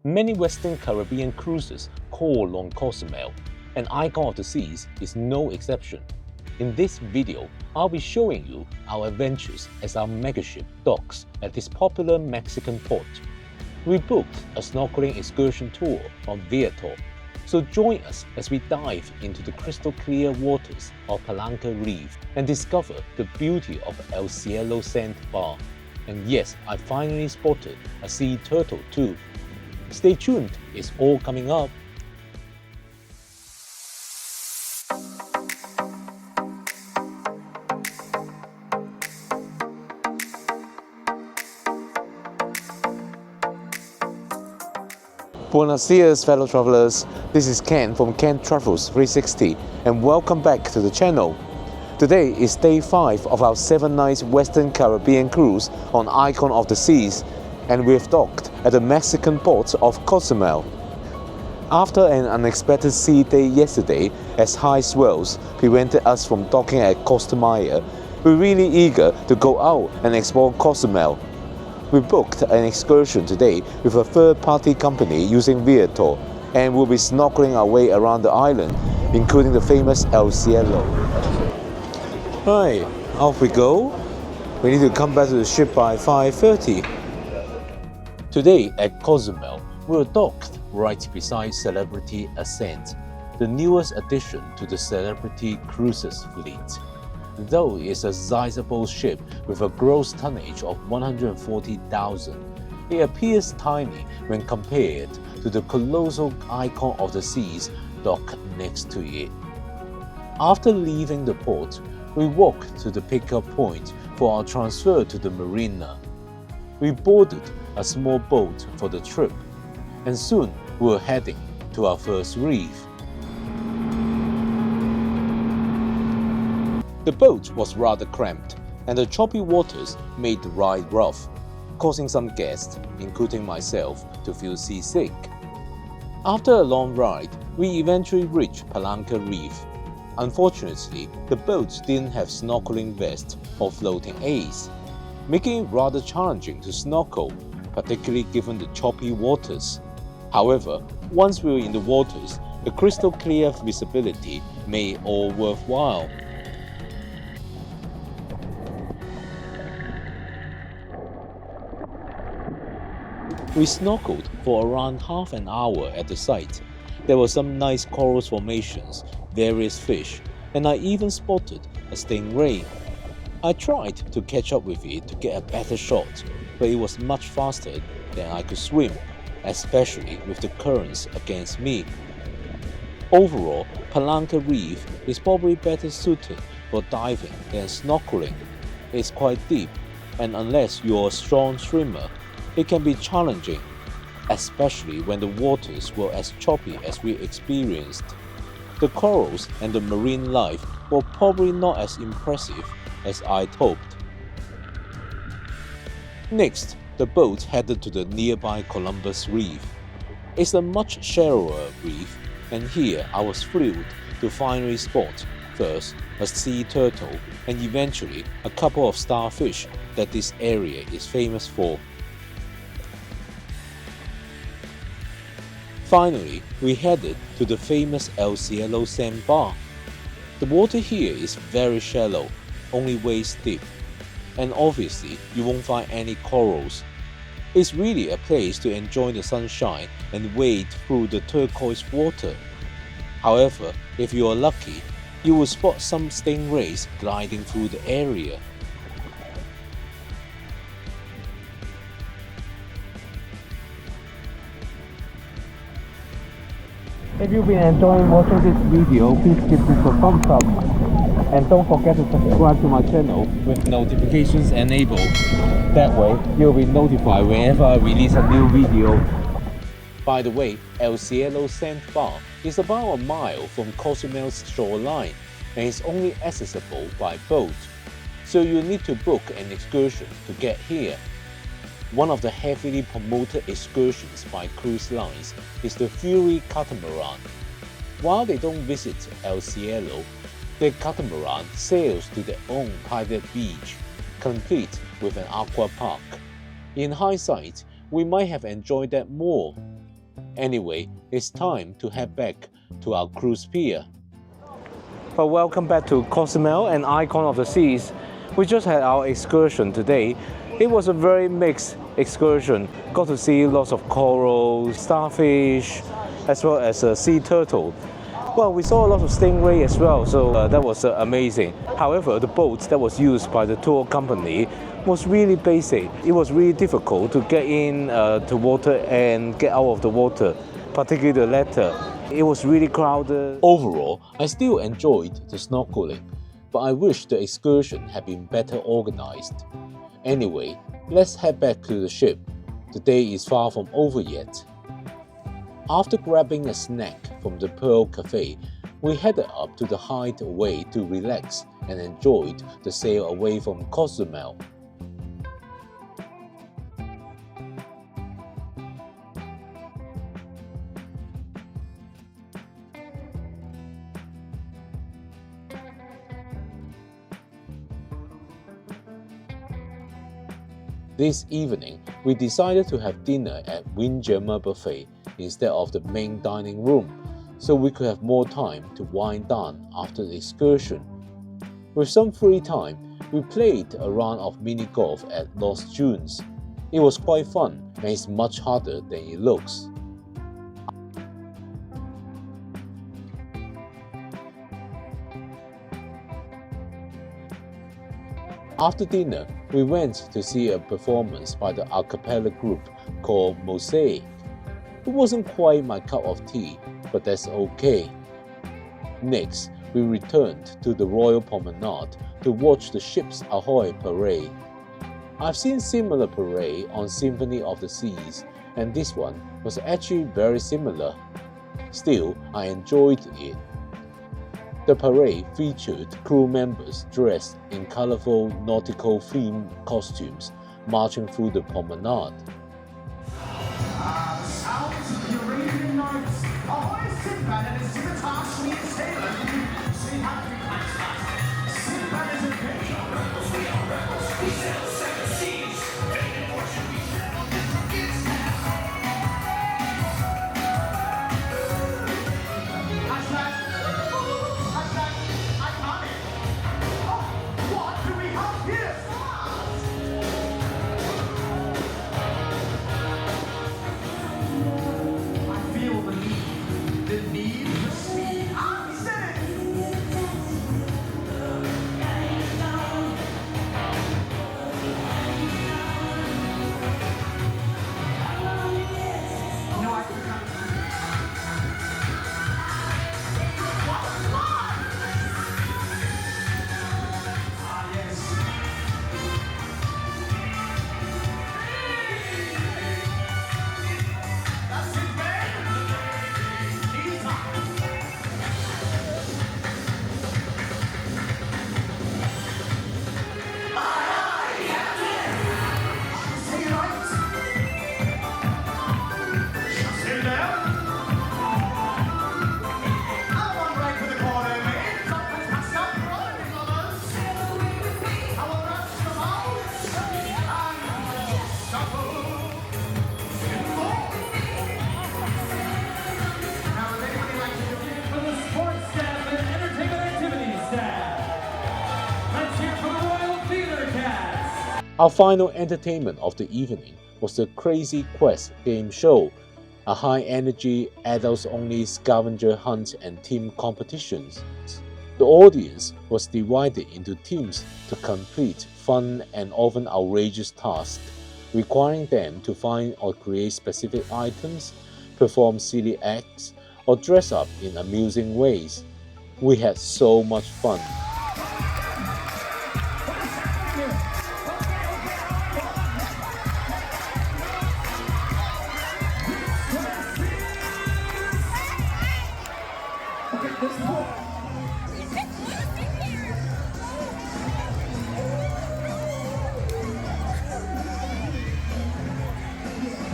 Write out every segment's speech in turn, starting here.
Many Western Caribbean cruises call on Cozumel, and Icon of the Seas is no exception. In this video, I'll be showing you our adventures as our megaship docks at this popular Mexican port. We booked a snorkeling excursion tour on Viator, so join us as we dive into the crystal clear waters of Palanca Reef and discover the beauty of El Cielo Sandbar. And yes, I finally spotted a sea turtle too. Stay tuned, it's all coming up. Buenos dias, fellow travelers. This is Ken from Ken Travels 360 and welcome back to the channel. Today is day 5 of our 7-night Western Caribbean cruise on Icon of the Seas, and we've docked at the Mexican port of Cozumel. After an unexpected sea day yesterday as high swells prevented us from docking at Costa Maya, we're really eager to go out and explore Cozumel. We booked an excursion today with a third-party company using Viator, and we'll be snorkeling our way around the island, including the famous El Cielo. Right, off we go. We need to come back to the ship by 5:30. Today at Cozumel, we're docked right beside Celebrity Ascent, the newest addition to the Celebrity Cruises fleet. Though it's a sizable ship with a gross tonnage of 140,000, it appears tiny when compared to the colossal Icon of the Seas docked next to it. After leaving the port, we walked to the pickup point for our transfer to the marina. We boarded a small boat for the trip, and soon we were heading to our first reef. The boat was rather cramped, and the choppy waters made the ride rough, causing some guests, including myself, to feel seasick. After a long ride, we eventually reached Palanca Reef. Unfortunately, the boat didn't have snorkeling vests or floating aids, making it rather challenging to snorkel, particularly given the choppy waters. However, once we were in the waters, the crystal clear visibility made it all worthwhile. We snorkeled for around half an hour at the site. There were some nice coral formations, various fish, and I even spotted a stingray. I tried to catch up with it to get a better shot, but it was much faster than I could swim, especially with the currents against me. Overall, Palanca Reef is probably better suited for diving than snorkeling. It's quite deep, and unless you're a strong swimmer, it can be challenging, especially when the waters were as choppy as we experienced. The corals and the marine life were probably not as impressive as I'd hoped. Next, the boat headed to the nearby Columbus Reef. It's a much shallower reef, and here I was thrilled to finally spot first a sea turtle and eventually a couple of starfish that this area is famous for. Finally, we headed to the famous El Cielo Sandbar. The water here is very shallow, only waist deep, and obviously you won't find any corals. It's really a place to enjoy the sunshine and wade through the turquoise water. However, if you are lucky, you will spot some stingrays gliding through the area. If you've been enjoying watching this video, please give this a thumbs up. And don't forget to subscribe to my channel with notifications enabled. That way, you'll be notified whenever I release a new video. By the way, El Cielo Sandbar is about a mile from Cozumel's shoreline and is only accessible by boat, so you need to book an excursion to get here. One of the heavily promoted excursions by cruise lines is the Fury Catamaran. While they don't visit El Cielo, their catamaran sails to their own private beach, complete with an aqua park. In hindsight, we might have enjoyed that more, Anyway, it's time to head back to our cruise pier. But welcome back to Cozumel and Icon of the Seas. We just had our excursion today. It was a very mixed excursion. Got to see lots of corals, starfish, as well as a sea turtle. Well, we saw a lot of stingray as well, so that was amazing. However, the boat that was used by the tour company was really basic. It was really difficult to get in to water and get out of the water, particularly the latter. It was really crowded. Overall, I still enjoyed the snorkeling, but I wish the excursion had been better organized. Anyway, let's head back to the ship. The day is far from over yet. After grabbing a snack from the Pearl Cafe, we headed up to the hideaway to relax and enjoyed the sail away from Cozumel. This evening, we decided to have dinner at Windjammer Buffet instead of the main dining room, so we could have more time to wind down after the excursion. With some free time, we played a round of mini golf at Lost Dunes. It was quite fun and it's much harder than it looks. After dinner, we went to see a performance by the a cappella group called Mosaic. It wasn't quite my cup of tea, but that's okay. Next, we returned to the Royal Promenade to watch the ship's Ahoy parade. I've seen similar parade on Symphony of the Seas, and this one was actually very similar. Still, I enjoyed it. The parade featured crew members dressed in colorful nautical-themed costumes marching through the promenade. Sounds of the Arabian Nights. Ahoy, Sinbad and his scimitar sweet sailor. See happy Christmas. Sinbad is adventure. Rebels, we are rebels. We sail seven seas. Fate and fortune, we share on different gifts. Hashtag iconic. Oh, what do we have here? I feel the need for speed. I said it! No, I forgot. Ah, yes. That's it, babe. He's on. Say it right. Sit down. I want right for the corner, man. Something's passed up. Running on us. I will rush them out. And shuffle. Now, would anybody like to do it? For the sports staff and entertainment activities staff. Let's hear from the Royal Theater cast. Our final entertainment of the evening was the Crazy Quest game show, a high-energy, adults-only scavenger hunt and team competitions. The audience was divided into teams to complete fun and often outrageous tasks, requiring them to find or create specific items, perform silly acts, or dress up in amusing ways. We had so much fun.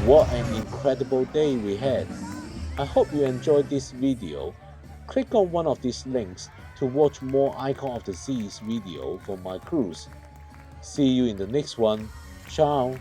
What an incredible day we had! I hope you enjoyed this video. Click on one of these links to watch more Icon of the Seas video from my cruise. See you in the next one. Ciao!